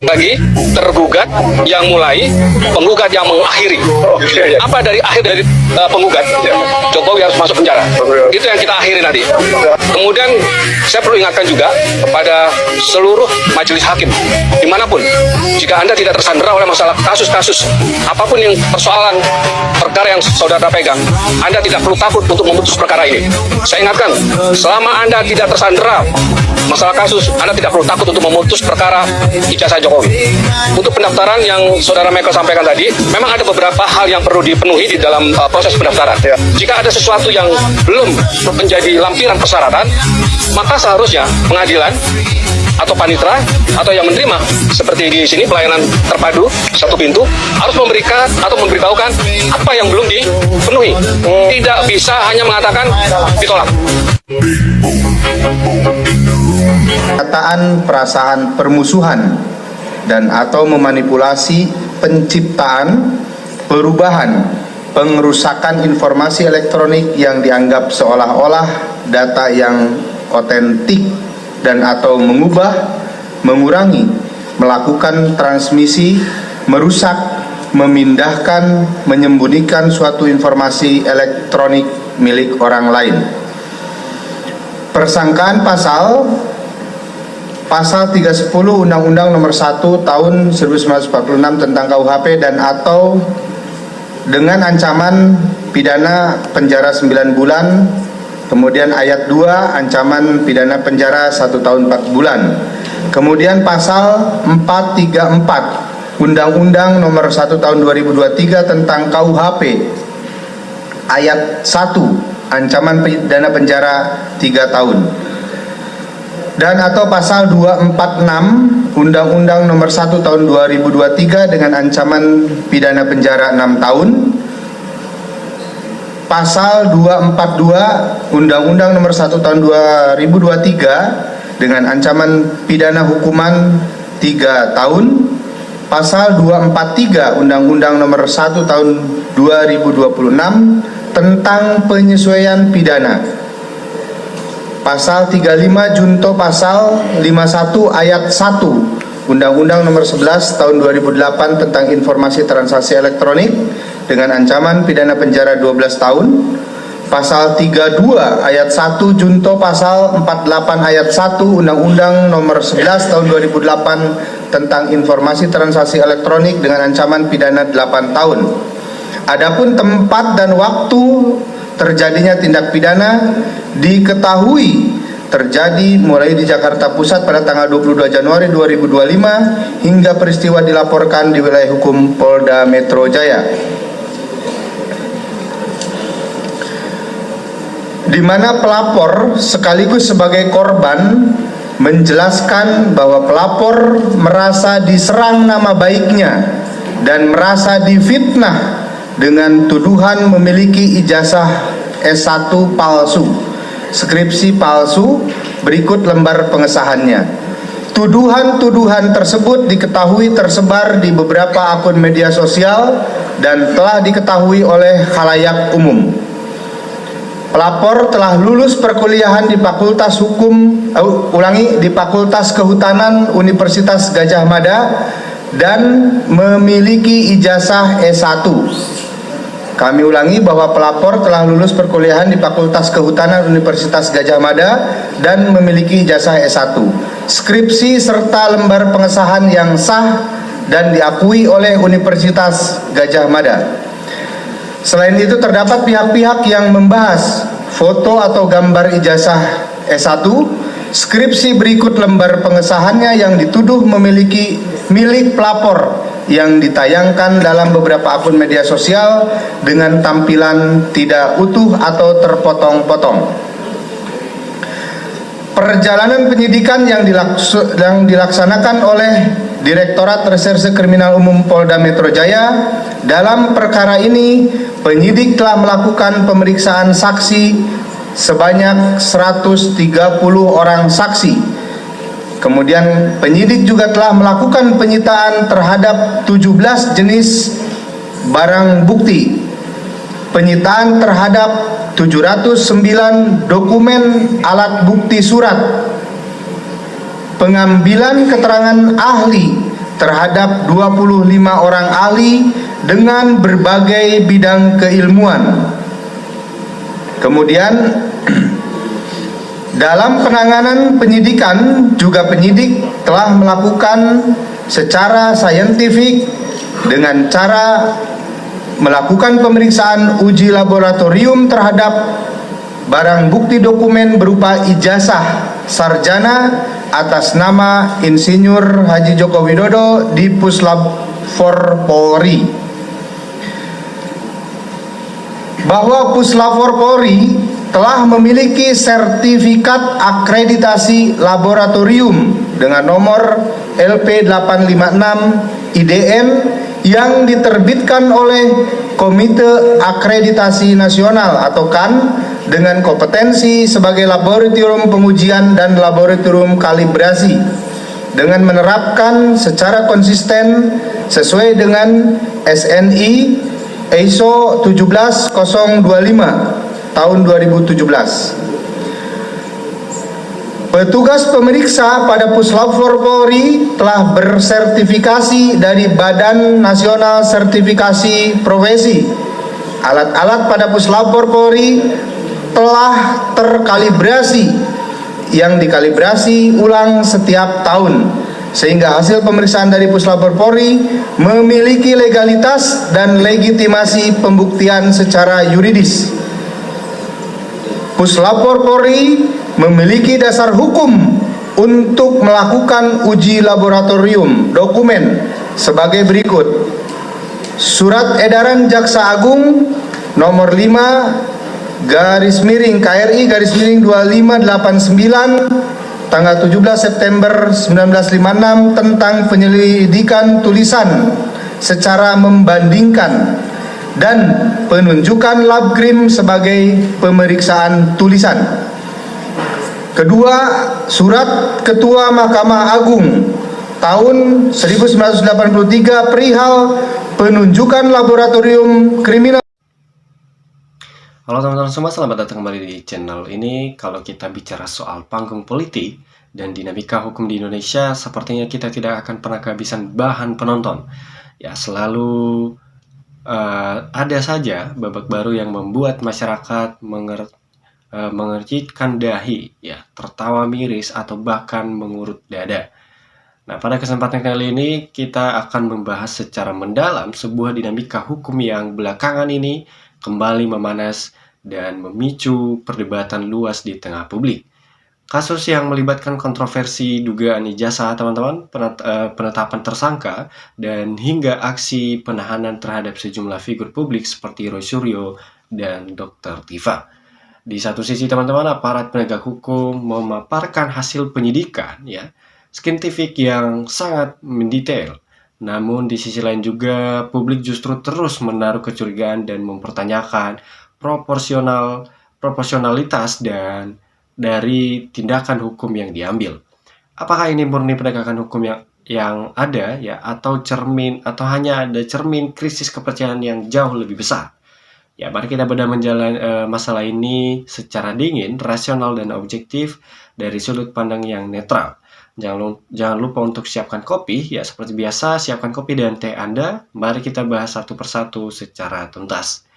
bagi tergugat yang mulai, penggugat yang mengakhiri. Apa dari akhir dari penggugat? Jokowi harus masuk penjara. Itu yang kita akhiri nanti. Kemudian saya perlu ingatkan juga kepada seluruh majelis hakim dimanapun, jika Anda tidak tersandera oleh masalah kasus-kasus apapun yang persoalan perkara yang saudara pegang, Anda tidak perlu takut untuk memutus perkara ini. Saya ingatkan, selama Anda tidak tersandera masalah kasus, Anda tidak perlu takut untuk memutus perkara ijazah Jokowi. Untuk pendaftaran yang saudara Michael sampaikan tadi, memang ada beberapa hal yang perlu dipenuhi di dalam proses pendaftaran. Jika ada sesuatu yang belum menjadi lampiran persyaratan, maka seharusnya pengadilan atau panitera atau yang menerima seperti di sini pelayanan terpadu satu pintu harus memberikan atau memberitahukan apa yang belum dipenuhi. Tidak bisa hanya mengatakan ditolak. Pernyataan perasaan permusuhan dan atau memanipulasi penciptaan, perubahan, pengerusakan informasi elektronik yang dianggap seolah-olah data yang otentik dan atau mengubah, mengurangi, melakukan transmisi, merusak, memindahkan, menyembunyikan suatu informasi elektronik milik orang lain. Persangkaan Pasal 310 Undang-Undang Nomor 1 Tahun 1946 tentang KUHP dan atau dengan ancaman pidana penjara 9 bulan, kemudian ayat 2 ancaman pidana penjara 1 tahun 4 bulan. Kemudian pasal 434 Undang-Undang Nomor 1 Tahun 2023 tentang KUHP ayat 1 ancaman pidana penjara 3 tahun. Dan atau pasal 246 Undang-Undang Nomor 1 Tahun 2023 dengan ancaman pidana penjara 6 tahun. Pasal 242 Undang-Undang Nomor 1 Tahun 2023 dengan ancaman pidana hukuman 3 tahun. Pasal 243 Undang-Undang Nomor 1 Tahun 2026 tentang penyesuaian pidana. Pasal 35 junto pasal 51 ayat 1 Undang-Undang Nomor 11 Tahun 2008 tentang informasi transaksi elektronik dengan ancaman pidana penjara 12 tahun. Pasal 32 ayat 1 junto pasal 48 ayat 1 Undang-Undang Nomor 11 Tahun 2008 tentang informasi transaksi elektronik dengan ancaman pidana 8 tahun. Adapun tempat dan waktu terjadinya tindak pidana diketahui terjadi mulai di Jakarta Pusat pada tanggal 22 Januari 2025 hingga peristiwa dilaporkan di wilayah hukum Polda Metro Jaya, di mana pelapor sekaligus sebagai korban menjelaskan bahwa pelapor merasa diserang nama baiknya dan merasa difitnah dengan tuduhan memiliki ijazah S1 palsu, skripsi palsu, berikut lembar pengesahannya. Tuduhan-tuduhan tersebut diketahui tersebar di beberapa akun media sosial dan telah diketahui oleh khalayak umum. Pelapor telah lulus perkuliahan di Fakultas di Fakultas Kehutanan Universitas Gadjah Mada dan memiliki ijazah S1. Kami ulangi bahwa pelapor telah lulus perkuliahan di Fakultas Kehutanan Universitas Gadjah Mada dan memiliki ijazah S1, skripsi serta lembar pengesahan yang sah dan diakui oleh Universitas Gadjah Mada. Selain itu terdapat pihak-pihak yang membahas foto atau gambar ijazah S1, skripsi berikut lembar pengesahannya yang dituduh memiliki milik pelapor yang ditayangkan dalam beberapa akun media sosial dengan tampilan tidak utuh atau terpotong-potong. Perjalanan penyidikan yang dilaksanakan oleh Direktorat Reserse Kriminal Umum Polda Metro Jaya dalam perkara ini, penyidik telah melakukan pemeriksaan saksi sebanyak 130 orang saksi. Kemudian penyidik juga telah melakukan penyitaan terhadap 17 jenis barang bukti, penyitaan terhadap 709 dokumen alat bukti surat, pengambilan keterangan ahli terhadap 25 orang ahli dengan berbagai bidang keilmuan. Kemudian dalam penanganan penyidikan juga penyidik telah melakukan secara saintifik dengan cara melakukan pemeriksaan uji laboratorium terhadap barang bukti dokumen berupa ijazah sarjana atas nama Insinyur Haji Joko Widodo di Puslap 4 Polri. Bahwa Puslap 4 Polri telah memiliki sertifikat akreditasi laboratorium dengan nomor LP856 IDN yang diterbitkan oleh Komite Akreditasi Nasional atau KAN dengan kompetensi sebagai laboratorium pengujian dan laboratorium kalibrasi dengan menerapkan secara konsisten sesuai dengan SNI ISO 17025 tahun 2017. Petugas pemeriksa pada Puslap 4 Polri telah bersertifikasi dari Badan Nasional Sertifikasi Profesi. Alat-alat pada Puslap 4 Polri telah terkalibrasi yang dikalibrasi ulang setiap tahun, sehingga hasil pemeriksaan dari Puslap 4 Polri memiliki legalitas dan legitimasi pembuktian secara yuridis. Puslap 4 Polri memiliki dasar hukum untuk melakukan uji laboratorium dokumen sebagai berikut. Surat edaran Jaksa Agung nomor 5 /KRI /2589 tanggal 17 September 1956 tentang penyelidikan tulisan secara membandingkan dan penunjukan labkrim sebagai pemeriksaan tulisan. Kedua, surat Ketua Mahkamah Agung tahun 1983 perihal penunjukan laboratorium kriminal. Halo teman-teman semua, selamat datang kembali di channel ini. Kalau kita bicara soal panggung politik dan dinamika hukum di Indonesia, sepertinya kita tidak akan pernah kehabisan bahan penonton. Ya, selalu ada saja babak baru yang membuat masyarakat mengercitkan dahi, ya, tertawa miris atau bahkan mengurut dada. Nah, pada kesempatan kali ini kita akan membahas secara mendalam sebuah dinamika hukum yang belakangan ini kembali memanas dan memicu perdebatan luas di tengah publik. Kasus yang melibatkan kontroversi dugaan ijazah, teman-teman, penetapan tersangka, dan hingga aksi penahanan terhadap sejumlah figur publik seperti Roy Suryo dan Dr. Tifa. Di satu sisi, teman-teman, aparat penegak hukum memaparkan hasil penyidikan, ya, saintifik yang sangat mendetail. Namun di sisi lain juga publik justru terus menaruh kecurigaan dan mempertanyakan proporsionalitas dan dari tindakan hukum yang diambil. Apakah ini murni penegakan hukum yang ada, ya, atau hanya ada cermin krisis kepercayaan yang jauh lebih besar? Ya, mari kita bedah menjalani masalah ini secara dingin, rasional, dan objektif dari sudut pandang yang netral. Jangan lupa untuk siapkan kopi, ya, seperti biasa, siapkan kopi dan teh Anda. Mari kita bahas satu persatu secara tuntas.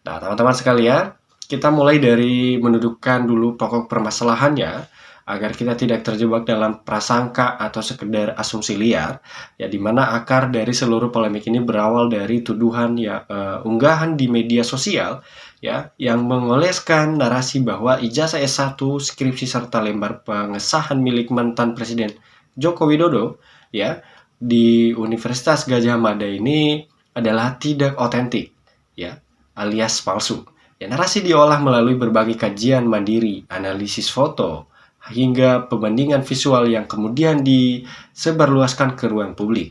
Nah, teman-teman sekalian, kita mulai dari mendudukkan dulu pokok permasalahannya agar kita tidak terjebak dalam prasangka atau sekedar asumsi liar, ya, di mana akar dari seluruh polemik ini berawal dari tuduhan, ya, unggahan di media sosial, ya, yang mengoleskan narasi bahwa ijazah S1, skripsi serta lembar pengesahan milik mantan Presiden Joko Widodo, ya, di Universitas Gadjah Mada ini adalah tidak otentik, ya, alias palsu. Ya, narasi diolah melalui berbagai kajian mandiri, analisis foto, hingga pembandingan visual yang kemudian disebarluaskan ke ruang publik.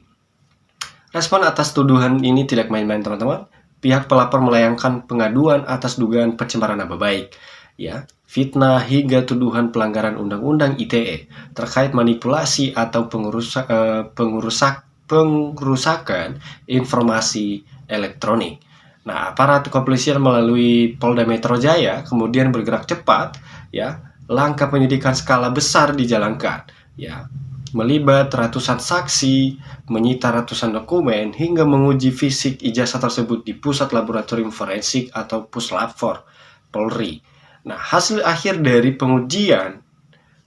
Respon atas tuduhan ini tidak main-main, teman-teman. Pihak pelapor melayangkan pengaduan atas dugaan pencemaran nama baik, ya, fitnah hingga tuduhan pelanggaran Undang-Undang ITE terkait manipulasi atau pengerusakan informasi elektronik. Nah, aparat kepolisian melalui Polda Metro Jaya kemudian bergerak cepat, ya. Langkah penyidikan skala besar dijalankan, ya, melibat ratusan saksi, menyita ratusan dokumen, hingga menguji fisik ijazah tersebut di Pusat Laboratorium Forensik atau Puslapfor Polri. Nah, hasil akhir dari pengujian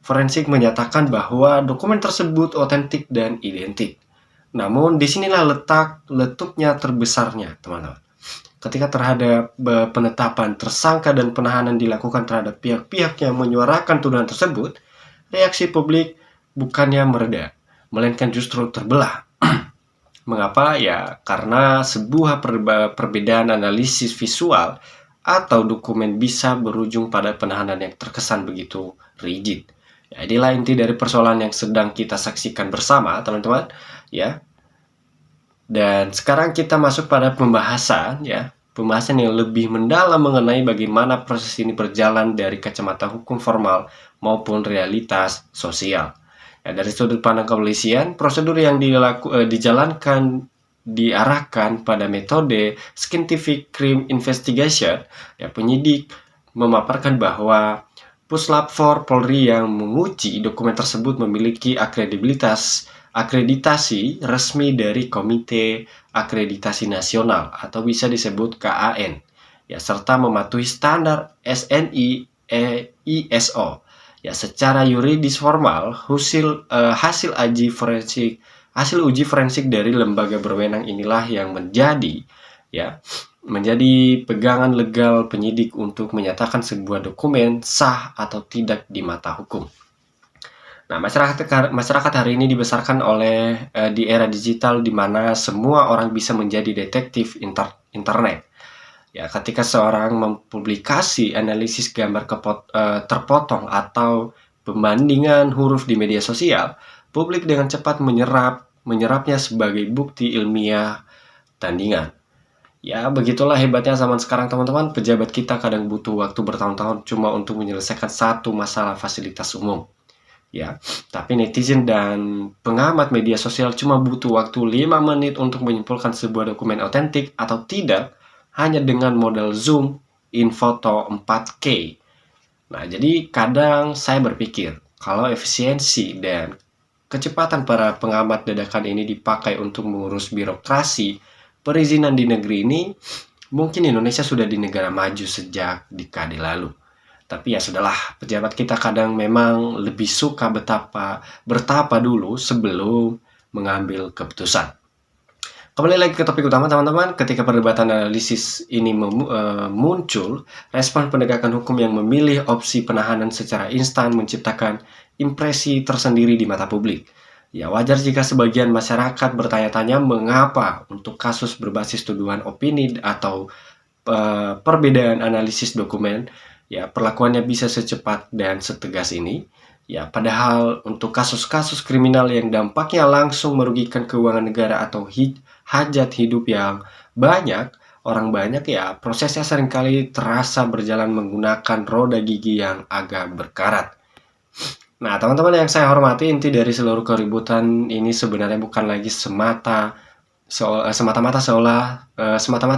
forensik menyatakan bahwa dokumen tersebut otentik dan identik. Namun, disinilah letuknya terbesarnya, teman-teman. Ketika terhadap penetapan tersangka dan penahanan dilakukan terhadap pihak-pihak yang menyuarakan tuduhan tersebut, reaksi publik bukannya mereda, melainkan justru terbelah. Mengapa? Ya, karena sebuah perbedaan analisis visual atau dokumen bisa berujung pada penahanan yang terkesan begitu rigid. Ya, inilah inti dari persoalan yang sedang kita saksikan bersama, teman-teman. Ya. Dan sekarang kita masuk pada pembahasan yang lebih mendalam mengenai bagaimana proses ini berjalan dari kacamata hukum formal maupun realitas sosial. Ya, dari sudut pandang kepolisian, prosedur yang dijalankan diarahkan pada metode scientific crime investigation. Ya, penyidik memaparkan bahwa Puslapfor Polri yang menguji dokumen tersebut memiliki akreditasi resmi dari Komite Akreditasi Nasional atau bisa disebut KAN, ya, serta mematuhi standar SNI ISO. Ya, secara yuridis formal, hasil uji forensik dari lembaga berwenang inilah yang menjadi pegangan legal penyidik untuk menyatakan sebuah dokumen sah atau tidak di mata hukum. Nah, masyarakat hari ini dibesarkan di era digital di mana semua orang bisa menjadi detektif internet. Ya, ketika seorang mempublikasi analisis gambar terpotong atau pembandingan huruf di media sosial, publik dengan cepat menyerapnya sebagai bukti ilmiah tandingan. Ya, begitulah hebatnya zaman sekarang, teman-teman. Pejabat kita kadang butuh waktu bertahun-tahun cuma untuk menyelesaikan satu masalah fasilitas umum. Ya, tapi netizen dan pengamat media sosial cuma butuh waktu 5 menit untuk menyimpulkan sebuah dokumen otentik atau tidak hanya dengan modal zoom in foto 4K. Nah, jadi kadang saya berpikir kalau efisiensi dan kecepatan para pengamat dadakan ini dipakai untuk mengurus birokrasi perizinan di negeri ini, mungkin Indonesia sudah di negara maju sejak dekade lalu. Tapi ya sudahlah, pejabat kita kadang memang lebih suka bertapa dulu sebelum mengambil keputusan. Kembali lagi ke topik utama, teman-teman. Ketika perdebatan analisis ini muncul, respon penegakan hukum yang memilih opsi penahanan secara instan menciptakan impresi tersendiri di mata publik. Ya, wajar jika sebagian masyarakat bertanya-tanya mengapa untuk kasus berbasis tuduhan opini atau perbedaan analisis dokumen, ya, perlakuannya bisa secepat dan setegas ini. Ya, padahal untuk kasus-kasus kriminal yang dampaknya langsung merugikan keuangan negara atau hajat hidup yang orang banyak, ya, prosesnya seringkali terasa berjalan menggunakan roda gigi yang agak berkarat. Nah, teman-teman yang saya hormati, inti dari seluruh keributan ini sebenarnya bukan lagi semata-mata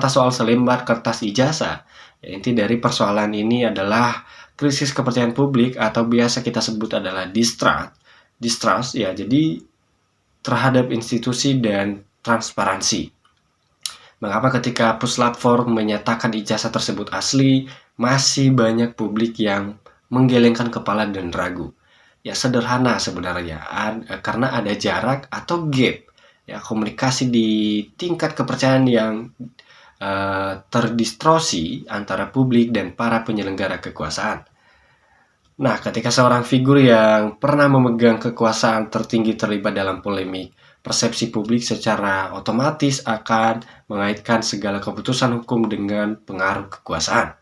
soal selembar kertas ijazah. Ya, inti dari persoalan ini adalah krisis kepercayaan publik atau biasa kita sebut adalah distrust, ya, jadi terhadap institusi dan transparansi. Mengapa ketika Puslapfor menyatakan ijazah tersebut asli, masih banyak publik yang menggelengkan kepala dan ragu? Ya, sederhana sebenarnya, karena ada jarak atau gap, ya, komunikasi di tingkat kepercayaan yang terdistorsi antara publik dan para penyelenggara kekuasaan. Nah, ketika seorang figur yang pernah memegang kekuasaan tertinggi terlibat dalam polemik, persepsi publik secara otomatis akan mengaitkan segala keputusan hukum dengan pengaruh kekuasaan.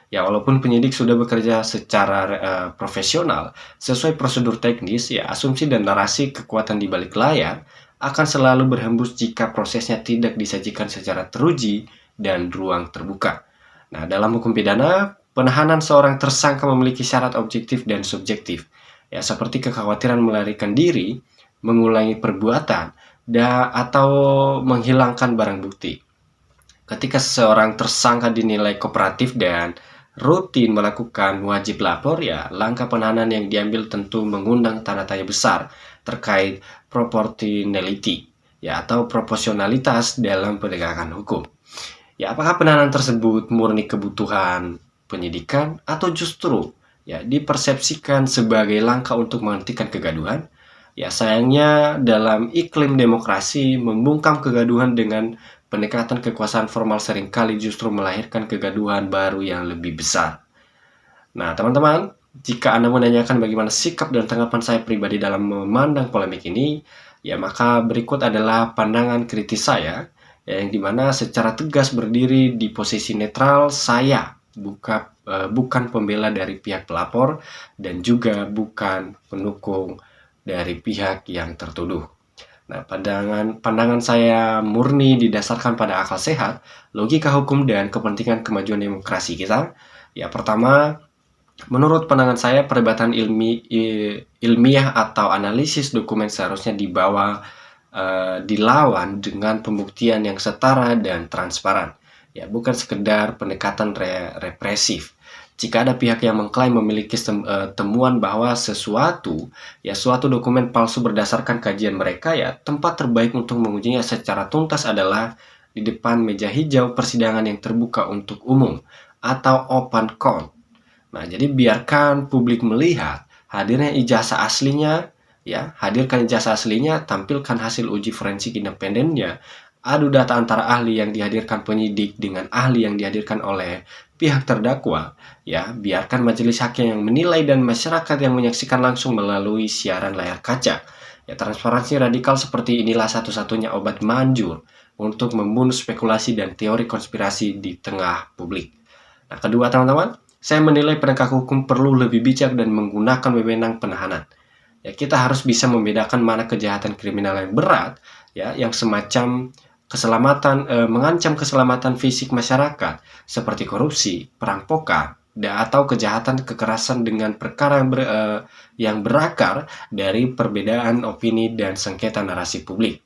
Ya, walaupun penyidik sudah bekerja secara profesional sesuai prosedur teknis, ya, asumsi dan narasi kekuatan di balik layar akan selalu berhembus jika prosesnya tidak disajikan secara teruji dan ruang terbuka. Nah, dalam hukum pidana, penahanan seorang tersangka memiliki syarat objektif dan subjektif, ya, seperti kekhawatiran melarikan diri, mengulangi perbuatan, atau menghilangkan barang bukti. Ketika seseorang tersangka dinilai kooperatif dan rutin melakukan wajib lapor, ya, langkah penahanan yang diambil tentu mengundang tanda tanya besar terkait proportionality ya atau proporsionalitas dalam penegakan hukum. Ya, apakah penahanan tersebut murni kebutuhan penyidikan atau justru ya dipersepsikan sebagai langkah untuk menghentikan kegaduhan? Ya, sayangnya dalam iklim demokrasi membungkam kegaduhan dengan pendekatan kekuasaan formal seringkali justru melahirkan kegaduhan baru yang lebih besar. Nah, teman-teman, jika Anda menanyakan bagaimana sikap dan tanggapan saya pribadi dalam memandang polemik ini, ya maka berikut adalah pandangan kritis saya, ya, yang dimana secara tegas berdiri di posisi netral. Saya bukan pembela dari pihak pelapor dan juga bukan pendukung dari pihak yang tertuduh. Nah, pandangan saya murni didasarkan pada akal sehat, logika hukum, dan kepentingan kemajuan demokrasi kita. Ya, pertama, menurut pandangan saya, perdebatan ilmiah atau analisis dokumen seharusnya dilawan dengan pembuktian yang setara dan transparan. Ya, bukan sekedar pendekatan represif. Jika ada pihak yang mengklaim memiliki temuan bahwa suatu dokumen palsu berdasarkan kajian mereka, ya tempat terbaik untuk mengujinya secara tuntas adalah di depan meja hijau persidangan yang terbuka untuk umum atau open court. Nah, jadi biarkan publik melihat hadirnya ijazah aslinya, ya, hadirkan ijazah aslinya, tampilkan hasil uji forensik independennya, adu data antara ahli yang dihadirkan penyidik dengan ahli yang dihadirkan oleh pihak terdakwa, ya, biarkan majelis hakim yang menilai dan masyarakat yang menyaksikan langsung melalui siaran layar kaca. Ya, transparansi radikal seperti inilah satu-satunya obat manjur untuk membunuh spekulasi dan teori konspirasi di tengah publik. Nah, kedua, teman-teman, saya menilai penegak hukum perlu lebih bijak dan menggunakan wewenang penahanan. Ya, kita harus bisa membedakan mana kejahatan kriminal yang berat, ya, yang semacam mengancam keselamatan fisik masyarakat seperti korupsi, perampokan, atau kejahatan kekerasan dengan perkara yang berakar dari perbedaan opini dan sengketa narasi publik.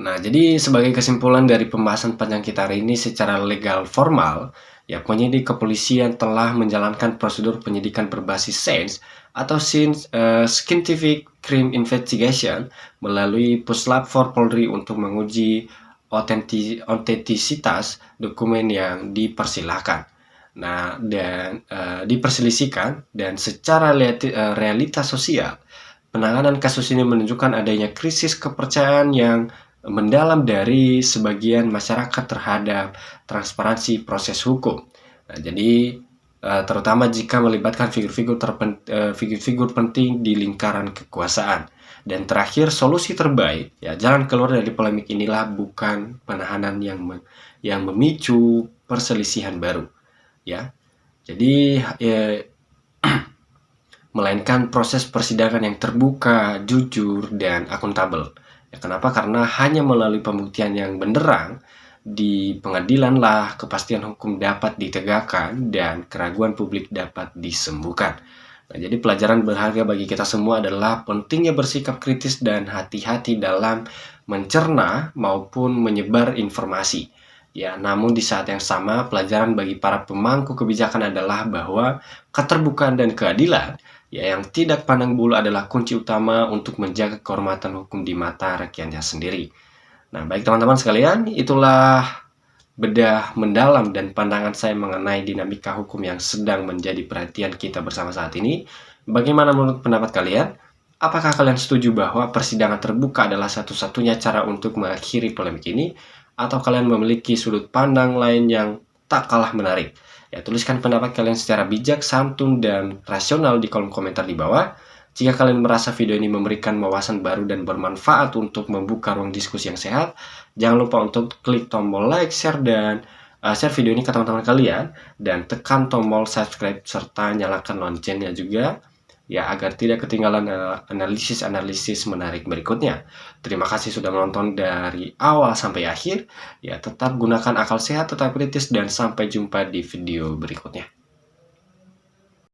Nah, jadi sebagai kesimpulan dari pembahasan panjang kita hari ini, secara legal formal, ya, penyidik kepolisian telah menjalankan prosedur penyidikan berbasis sains atau scientific crime investigation melalui Puslap 4 Polri untuk menguji otentisitas dokumen yang dipersilahkan. Nah, dan diperselisihkan, dan secara realitas sosial, penanganan kasus ini menunjukkan adanya krisis kepercayaan yang mendalam dari sebagian masyarakat terhadap transparansi proses hukum. Nah, jadi terutama jika melibatkan figur-figur penting di lingkaran kekuasaan. Dan terakhir, solusi terbaik, ya, jalan keluar dari polemik inilah bukan penahanan yang memicu perselisihan baru, ya. Jadi melainkan proses persidangan yang terbuka, jujur, dan akuntabel. Ya, kenapa? Karena hanya melalui pembuktian yang benderang di pengadilanlah kepastian hukum dapat ditegakkan dan keraguan publik dapat disembuhkan. Nah, jadi pelajaran berharga bagi kita semua adalah pentingnya bersikap kritis dan hati-hati dalam mencerna maupun menyebar informasi. Ya, namun di saat yang sama, pelajaran bagi para pemangku kebijakan adalah bahwa keterbukaan dan keadilan, ya, yang tidak pandang bulu adalah kunci utama untuk menjaga kehormatan hukum di mata rakyatnya sendiri. Nah, baik teman-teman sekalian, itulah bedah mendalam dan pandangan saya mengenai dinamika hukum yang sedang menjadi perhatian kita bersama saat ini. Bagaimana menurut pendapat kalian? Apakah kalian setuju bahwa persidangan terbuka adalah satu-satunya cara untuk mengakhiri polemik ini? Atau kalian memiliki sudut pandang lain yang tak kalah menarik? Ya, tuliskan pendapat kalian secara bijak, santun, dan rasional di kolom komentar di bawah. Jika kalian merasa video ini memberikan wawasan baru dan bermanfaat untuk membuka ruang diskusi yang sehat, jangan lupa untuk klik tombol like, share video ini ke teman-teman kalian, dan tekan tombol subscribe serta nyalakan loncengnya juga, ya, agar tidak ketinggalan analisis menarik berikutnya. Terima kasih sudah menonton dari awal sampai akhir. Ya, tetap gunakan akal sehat, tetap kritis, dan sampai jumpa di video berikutnya.